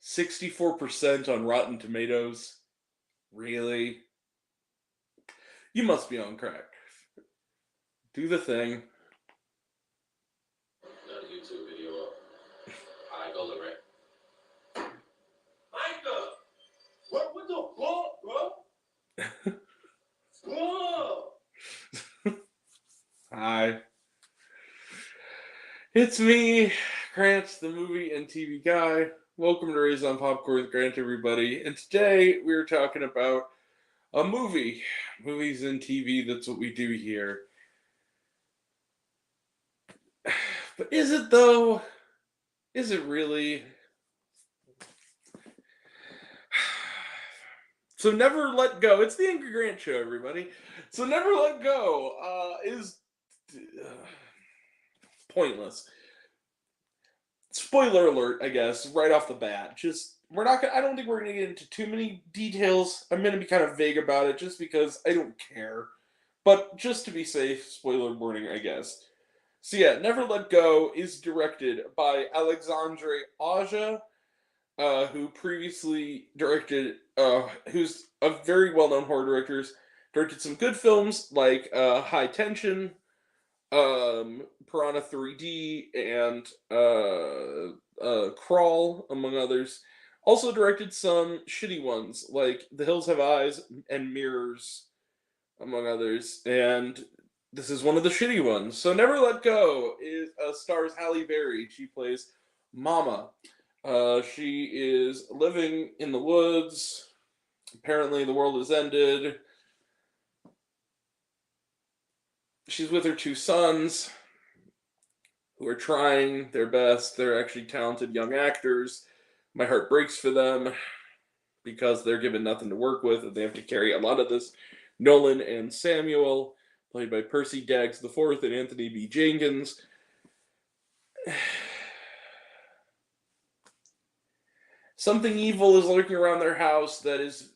64% on Rotten Tomatoes. Really? You must be on crack. Do the thing. Not a YouTube video up. Alright, go look right. Micah! What the fuck, bro? Whoa! Hi. It's me, Grant, the movie and TV guy. Welcome to Raised on Popcorn with Grant, everybody. And today we're talking about a movie. Movies and TV, that's what we do here. But is it though? Is it really? So Never Let Go. It's the Angry Grant Show, everybody. So Never Let Go is pointless. Spoiler alert, I guess, right off the bat. I don't think we're gonna get into too many details. I'm gonna be kind of vague about it just because I don't care. But just to be safe, spoiler warning, I guess. So yeah, Never Let Go is directed by Alexandre Aja, who previously directed, who's a very well-known horror director, directed some good films like High Tension, Piranha 3D, and Crawl, among others. Also directed some shitty ones like The Hills Have Eyes and Mirrors, among others. And this is one of the shitty ones. So Never Let Go stars Halle Berry. She plays Mama. She is living in the woods. Apparently, the world has ended. She's with her two sons, who are trying their best. They're actually talented young actors. My heart breaks for them because they're given nothing to work with, and they have to carry a lot of this. Nolan and Samuel, played by Percy Daggs IV and Anthony B. Jenkins. Something evil is lurking around their house that is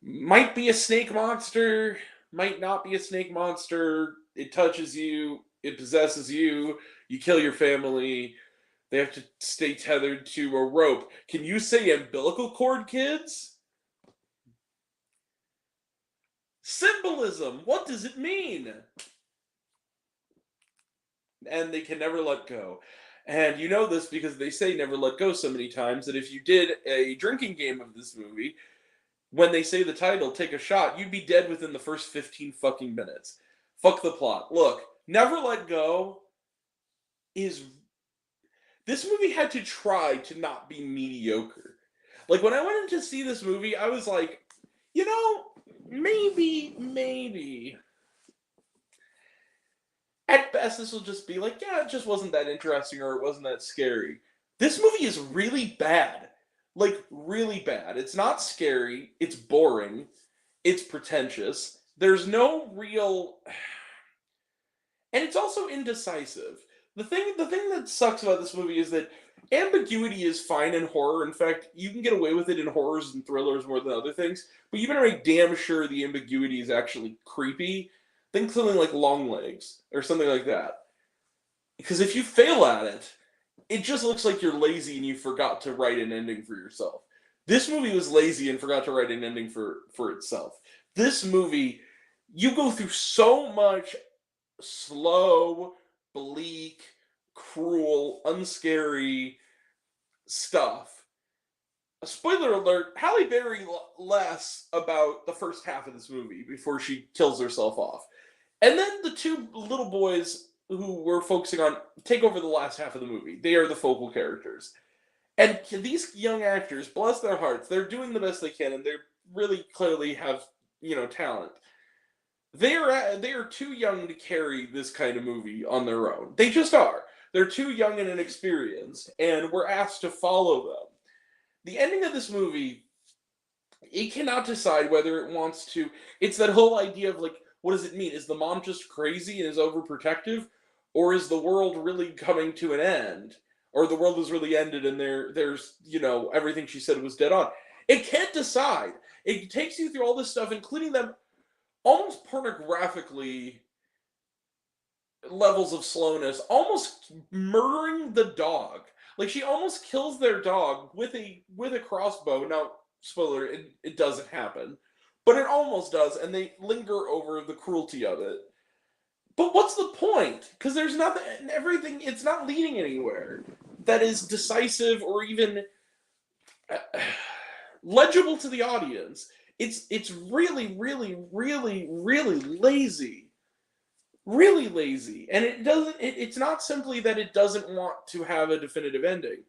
might be a snake monster, might not be a snake monster. It touches you, it possesses you, you kill your family. They have to stay tethered to a rope. Can you say umbilical cord, kids? Symbolism! What does it mean? And they can never let go. And you know this because they say never let go so many times that if you did a drinking game of this movie, when they say the title, take a shot, you'd be dead within the first 15 fucking minutes. Fuck the plot. Look, Never Let Go is... This movie had to try to not be mediocre. Like, when I went in to see this movie, I was like, you know, maybe. At best, this will just be like, yeah, it just wasn't that interesting or it wasn't that scary. This movie is really bad. Like, really bad. It's not scary. It's boring. It's pretentious. There's no real... And it's also indecisive. The thing that sucks about this movie is that ambiguity is fine in horror. In fact, you can get away with it in horrors and thrillers more than other things, but you better make damn sure the ambiguity is actually creepy. Think something like Longlegs or something like that. Because if you fail at it, it just looks like you're lazy and you forgot to write an ending for yourself. This movie was lazy and forgot to write an ending for itself. This movie, you go through so much slow, bleak, cruel, unscary stuff. A spoiler alert, Halle Berry laughs about the first half of this movie before she kills herself off. And then the two little boys who we're focusing on take over the last half of the movie. They are the focal characters. And these young actors, bless their hearts, they're doing the best they can, and they really clearly have, talent. They are too young to carry this kind of movie on their own. They just are. They're too young and inexperienced, and we're asked to follow them. The ending of this movie, it cannot decide whether it wants to. It's that whole idea of like, what does it mean? Is the mom just crazy and is overprotective, or is the world really coming to an end, or the world has really ended and there's everything she said was dead on? It can't decide. It takes you through all this stuff, including them almost pornographically levels of slowness, almost murdering the dog. Like, she almost kills their dog with a crossbow. Now, spoiler, it doesn't happen. But it almost does, and they linger over the cruelty of it. But what's the point? Because there's nothing, everything, it's not leading anywhere that is decisive or even legible to the audience. It's really, really, really, really lazy. Really lazy. And it's not simply that it doesn't want to have a definitive ending.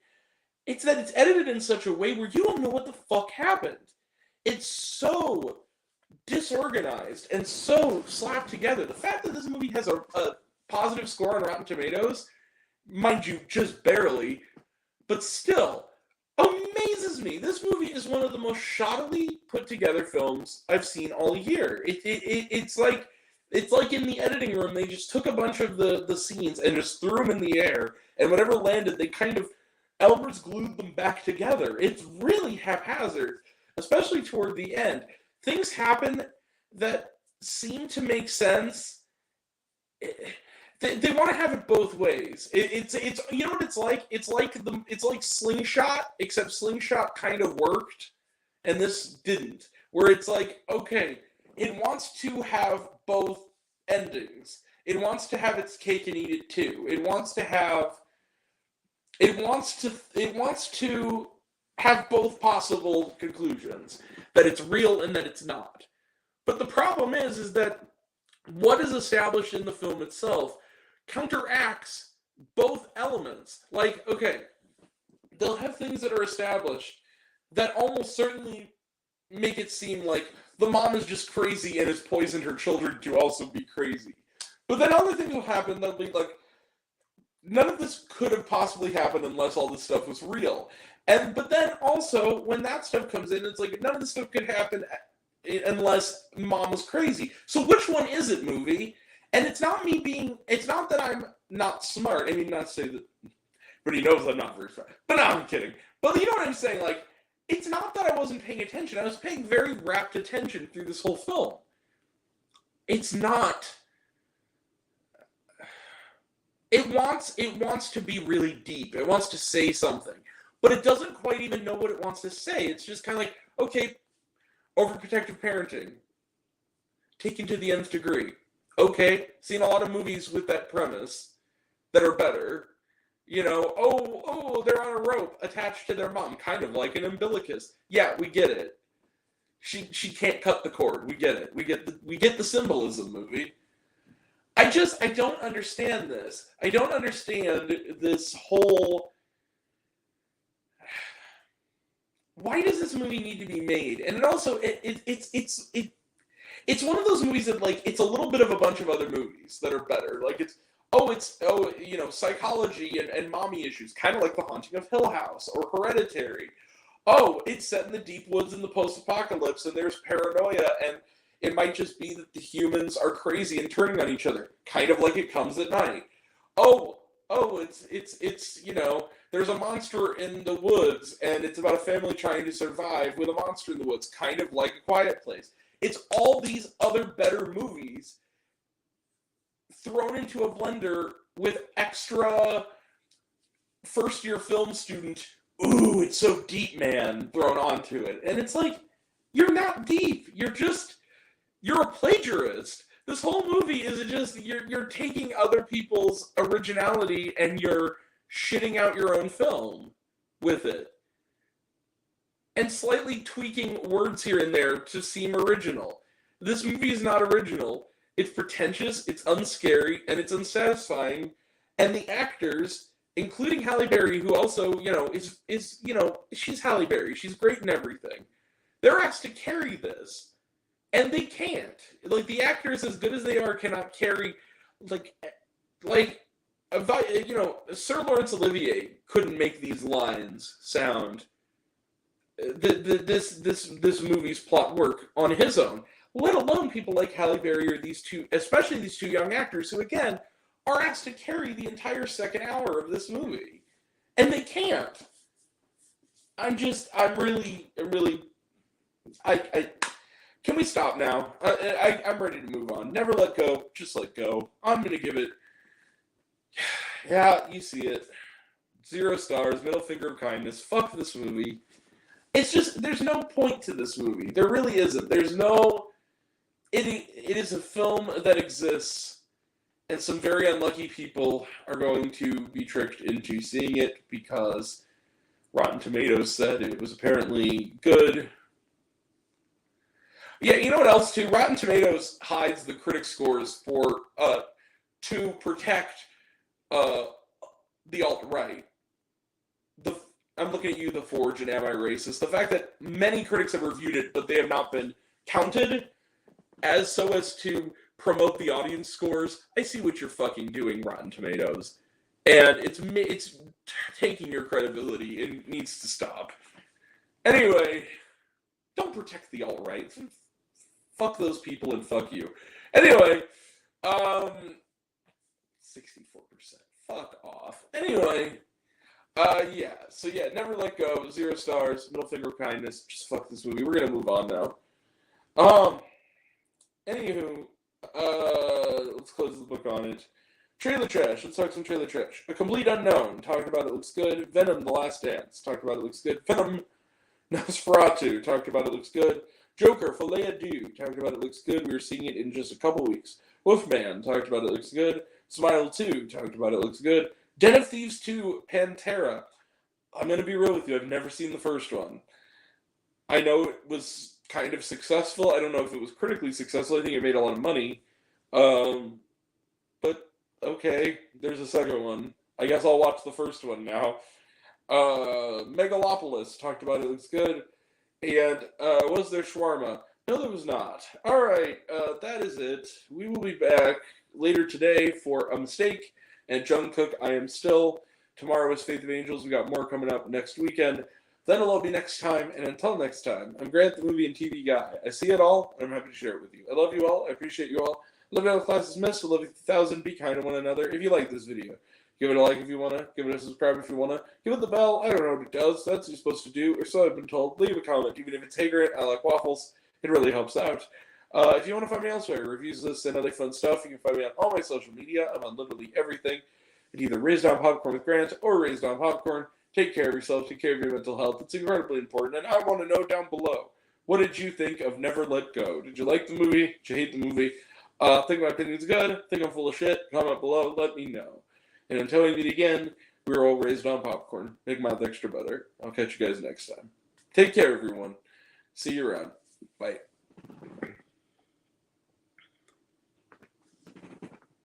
It's that it's edited in such a way where you don't know what the fuck happened. It's so disorganized and so slapped together. The fact that this movie has a positive score on Rotten Tomatoes, mind you, just barely, but still, amazes me. This movie is one of the most shoddily put together films I've seen all year. It's like in the editing room, they just took a bunch of the scenes and just threw them in the air, and whatever landed, they kind of Elmer's glued them back together. It's really haphazard, especially toward the end. Things happen that seem to make sense. They want to have it both ways. It's you know what it's like? It's like Slingshot, except Slingshot kind of worked, and this didn't. Where it's like, okay, it wants to have both endings. It wants to have its cake and eat it too. It wants to have both possible conclusions, that it's real and that it's not. But the problem is that what is established in the film itself counteracts both elements. Like, okay, they'll have things that are established that almost certainly make it seem like the mom is just crazy and has poisoned her children to also be crazy. But then other things will happen that'll be like, none of this could have possibly happened unless all this stuff was real. But then also, when that stuff comes in, it's like, none of this stuff could happen unless mom was crazy. So which one is it, movie? And it's not that I'm not smart. I mean, not to say that, but he knows I'm not very smart. But no, I'm kidding. But you know what I'm saying? Like, it's not that I wasn't paying attention. I was paying very rapt attention through this whole film. It's not. It wants to be really deep. It wants to say something. But it doesn't quite even know what it wants to say. It's just kind of like, okay, overprotective parenting. Taken to the nth degree. Okay, seen a lot of movies with that premise that are better. You know, oh, they're on a rope attached to their mom, kind of like an umbilicus. Yeah, we get it. She can't cut the cord. We get it. We get the symbolism, movie. I don't understand this. I don't understand this whole. Why does this movie need to be made? And it also it's one of those movies that, like, it's a little bit of a bunch of other movies that are better. Like, it's psychology and mommy issues, kind of like The Haunting of Hill House or Hereditary. Oh, it's set in the deep woods in the post-apocalypse, and there's paranoia, and it might just be that the humans are crazy and turning on each other, kind of like It Comes at Night. Oh, it's there's a monster in the woods, and it's about a family trying to survive with a monster in the woods, kind of like A Quiet Place. It's all these other better movies thrown into a blender with extra first-year film student, ooh, it's so deep, man, thrown onto it. And it's like, you're not deep. You're a plagiarist. This whole movie is just, you're taking other people's originality and you're shitting out your own film with it. And slightly tweaking words here and there to seem original. This movie is not original. It's pretentious, it's unscary, and it's unsatisfying. And the actors, including Halle Berry, who also, is she's Halle Berry. She's great in everything. They're asked to carry this. And they can't. Like, the actors, as good as they are, cannot carry, Sir Laurence Olivier couldn't make these lines sound this movie's plot work on his own, let alone people like Halle Berry or these two, especially these two young actors who, again, are asked to carry the entire second hour of this movie. And they can't. I'm really, can we stop now? I'm ready to move on. Never let go, just let go. I'm going to give it, yeah, you see it. 0 stars, middle finger of kindness. Fuck this movie. It's just, there's no point to this movie. There really isn't. There's no, it is a film that exists, and some very unlucky people are going to be tricked into seeing it because Rotten Tomatoes said it was apparently good. Yeah, you know what else too? Rotten Tomatoes hides the critic scores for to protect the alt-right. I'm looking at you, The Forge, and Am I Racist? The fact that many critics have reviewed it, but they have not been counted as to promote the audience scores. I see what you're fucking doing, Rotten Tomatoes. And it's taking your credibility. It needs to stop. Anyway, don't protect the alt-right. Fuck those people and fuck you. Anyway, 64%. Fuck off. Anyway, yeah. So yeah, Never Let Go, 0 stars, middle finger of kindness. Just fuck this movie. We're gonna move on now. Anywho, let's close the book on it. Trailer trash. Let's talk some trailer trash. A Complete Unknown. Talked about it, looks good. Venom: The Last Dance. Talked about it, looks good. Venom: Nosferatu. Talked about it, looks good. Joker: Filet Adieu. Talked about it, looks good. We were seeing it in just a couple weeks. Wolfman. Talked about it, looks good. Smile 2. Talked about it, looks good. Den of Thieves 2: Pantera. I'm going to be real with you. I've never seen the first one. I know it was kind of successful. I don't know if it was critically successful. I think it made a lot of money. But, okay, there's a second one. I guess I'll watch the first one now. Megalopolis. Talked about it, looks good. And was there shawarma? No, there was not. All right, that is it. We will be back later today for A Mistake and Jungkook, I Am Still. Tomorrow is Faith of Angels. We got more coming up next weekend. Then it'll all be next time. And until next time, I'm Grant, the movie and TV guy. I see it all, and I'm happy to share it with you. I love you all. I appreciate you all. I love you all. Class is missed. I love you 1,000. Be kind to one another. If you like this video, give it a like if you want to. Give it a subscribe if you want to. Give it the bell. I don't know what it does. That's what you're supposed to do, or so I've been told. Leave a comment, even if it's ignorant. I like waffles. It really helps out. If you want to find me elsewhere, reviews, lists, and other fun stuff, you can find me on all my social media. I'm on literally everything. It's either Raised on Popcorn with Grant or Raised on Popcorn. Take care of yourself. Take care of your mental health. It's incredibly important. And I want to know down below, what did you think of Never Let Go? Did you like the movie? Did you hate the movie? Think my opinion's good? Think I'm full of shit? Comment below. Let me know. And until we meet again, we're all raised on popcorn. Big mouth extra butter. I'll catch you guys next time. Take care, everyone. See you around. Bye.